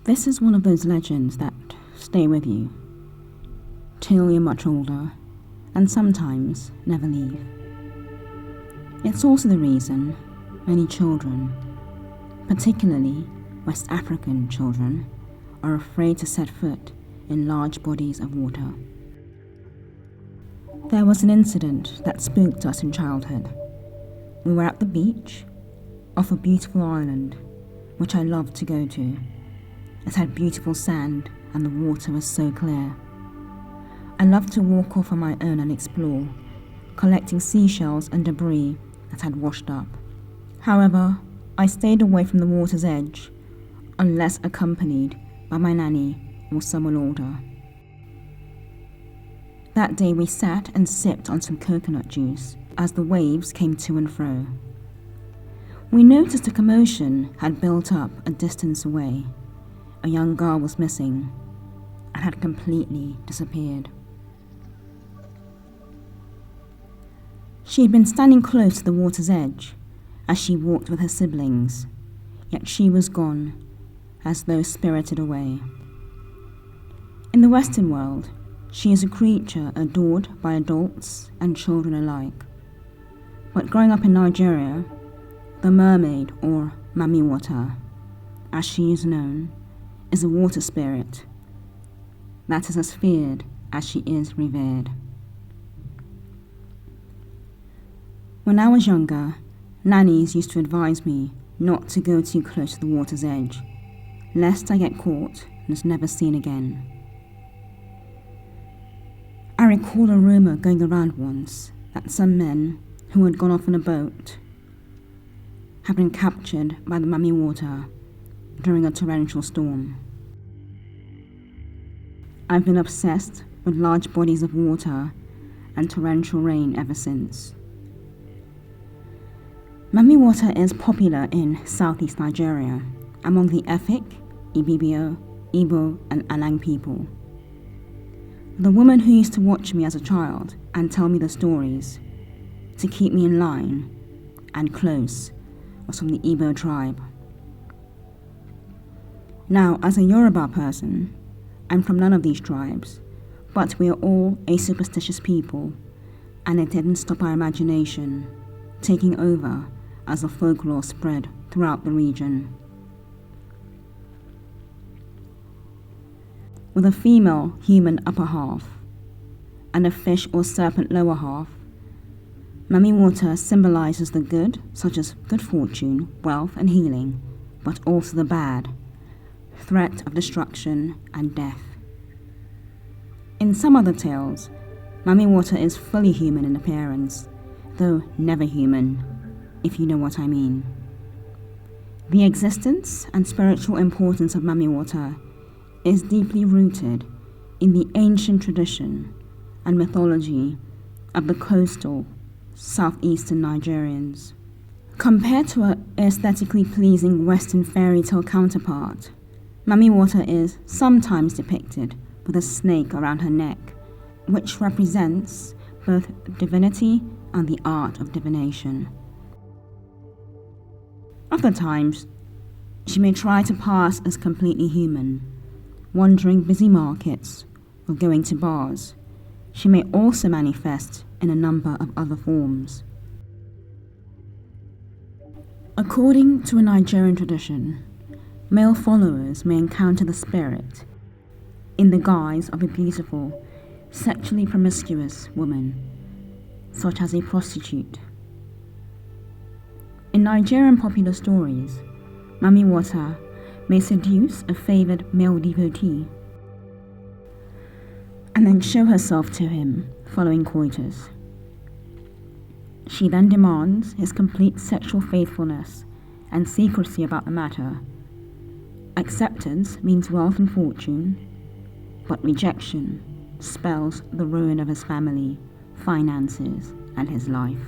This is one of those legends that stay with you till you're much older and sometimes never leave. It's also the reason many children, particularly West African children, are afraid to set foot in large bodies of water. There was an incident that spooked us in childhood. We were at the beach off a beautiful island, which I loved to go to. It had beautiful sand and the water was so clear. I loved to walk off on my own and explore, collecting seashells and debris that had washed up. However, I stayed away from the water's edge, unless accompanied by my nanny or someone older. That day we sat and sipped on some coconut juice as the waves came to and fro. We noticed a commotion had built up a distance away. A young girl was missing and had completely disappeared. She had been standing close to the water's edge as she walked with her siblings, yet she was gone, as though spirited away. In the Western world, she is a creature adored by adults and children alike. But growing up in Nigeria, the mermaid, or Mami Water, as she is known, is a water spirit that is as feared as she is revered. When I was younger, nannies used to advise me not to go too close to the water's edge, lest I get caught and is never seen again. I recall a rumour going around once that some men who had gone off on a boat had been captured by the Mami Water during a torrential storm. I've been obsessed with large bodies of water and torrential rain ever since. Mami Water is popular in southeast Nigeria among the Efik, Ibibio, Igbo and Alang people. The woman who used to watch me as a child and tell me the stories to keep me in line and close was from the Igbo tribe. Now, as a Yoruba person, I'm from none of these tribes, but we are all a superstitious people, and it didn't stop our imagination taking over as the folklore spread throughout the region. With a female human upper half and a fish or serpent lower half, Mami Water symbolizes the good, such as good fortune, wealth and healing, but also the bad, threat of destruction and death. In some other tales, Mami Water is fully human in appearance, though never human, if you know what I mean. The existence and spiritual importance of Mami Water is deeply rooted in the ancient tradition and mythology of the coastal southeastern Nigerians. Compared to her aesthetically pleasing Western fairy tale counterpart, Mami Water is sometimes depicted with a snake around her neck, which represents both divinity and the art of divination. Other times, she may try to pass as completely human, wandering busy markets or going to bars. She may also manifest in a number of other forms. According to a Nigerian tradition, male followers may encounter the spirit in the guise of a beautiful, sexually promiscuous woman, such as a prostitute. In Nigerian popular stories, Mami Water may seduce a favored male devotee and then show herself to him following coitus. She then demands his complete sexual faithfulness and secrecy about the matter. Acceptance means wealth and fortune, but rejection spells the ruin of his family, finances, and his life.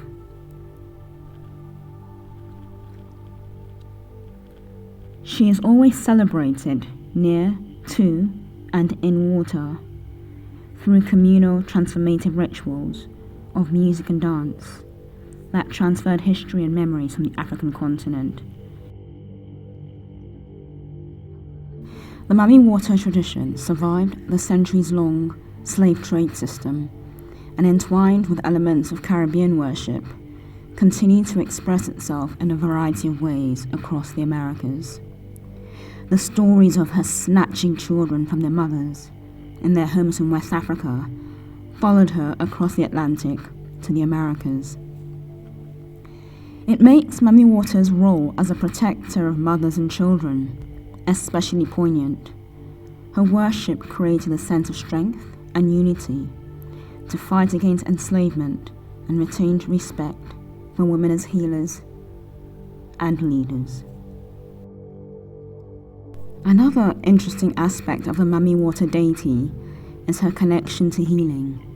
She is always celebrated near, to, and in water through communal transformative rituals of music and dance that transferred history and memories from the African continent. The mummy water tradition survived the centuries-long slave trade system and, entwined with elements of Caribbean worship, continued to express itself in a variety of ways across the Americas. The stories of her snatching children from their mothers in their homes in West Africa followed her across the Atlantic to the Americas. It makes Mummy Water's role as a protector of mothers and children especially poignant. Her worship created a sense of strength and unity to fight against enslavement and retained respect for women as healers and leaders. Another interesting aspect of the Mummy Water deity is her connection to healing.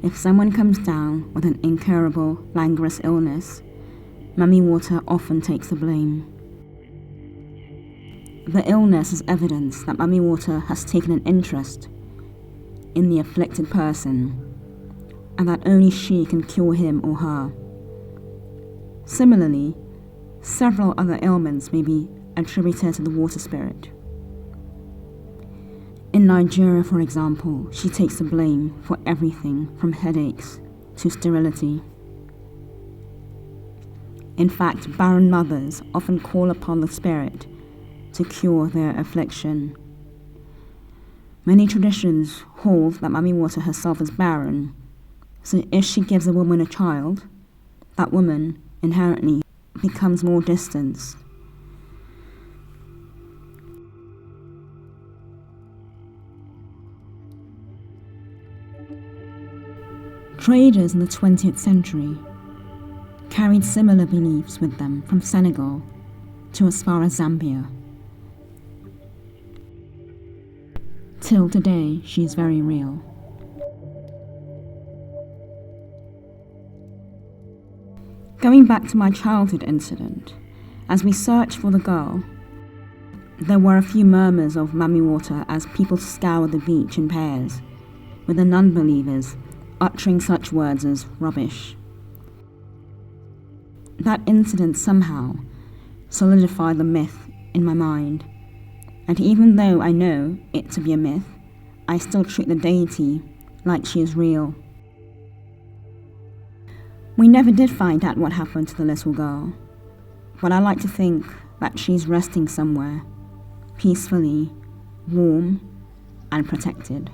If someone comes down with an incurable, languorous illness, Mummy Water often takes the blame. The illness is evidence that Mummy Water has taken an interest in the afflicted person, and that only she can cure him or her. Similarly, several other ailments may be attributed to the water spirit. In Nigeria, for example, she takes the blame for everything from headaches to sterility. In fact, barren mothers often call upon the spirit to cure their affliction. Many traditions hold that Mummy Water herself is barren, so if she gives a woman a child, that woman inherently becomes more distanced. Traders in the 20th century carried similar beliefs with them from Senegal to as far as Zambia. Till today, she is very real. Going back to my childhood incident, as we searched for the girl, there were a few murmurs of Mummy Water as people scoured the beach in pairs, with the non-believers uttering such words as rubbish. That incident somehow solidified the myth in my mind, and even though I know it to be a myth, I still treat the deity like she is real. We never did find out what happened to the little girl, but I like to think that she's resting somewhere, peacefully, warm and protected.